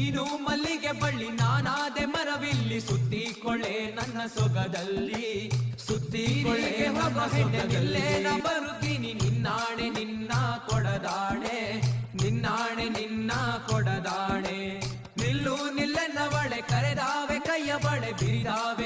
ನೀನು ಮಲ್ಲಿಗೆ ಬಳ್ಳಿ ನಾನಾದೆ ಮರವಿಲ್ಲಿ, ಸುತ್ತಿಕೊಳ್ಳೆ ನನ್ನ ಸೊಗದಲ್ಲಿ, ಸುತ್ತಿಕೊಳ್ಳೆ ಸೊಗದಲ್ಲೇ ಬರುತ್ತೀನಿ. ನಿನ್ನಾಣೆ ನಿನ್ನ ಕೊಡದಾಣೆ, ನಿನ್ನಾಣೆ ನಿನ್ನ ಕೊಡದಾಣೆ. ನಿಲ್ಲು ನಿಲ್ಲೆನ್ನವಳೆ ಕರೆದಾವೆ ಕೈಯ ಬಳೆ ಬಿರಿದಾವೆ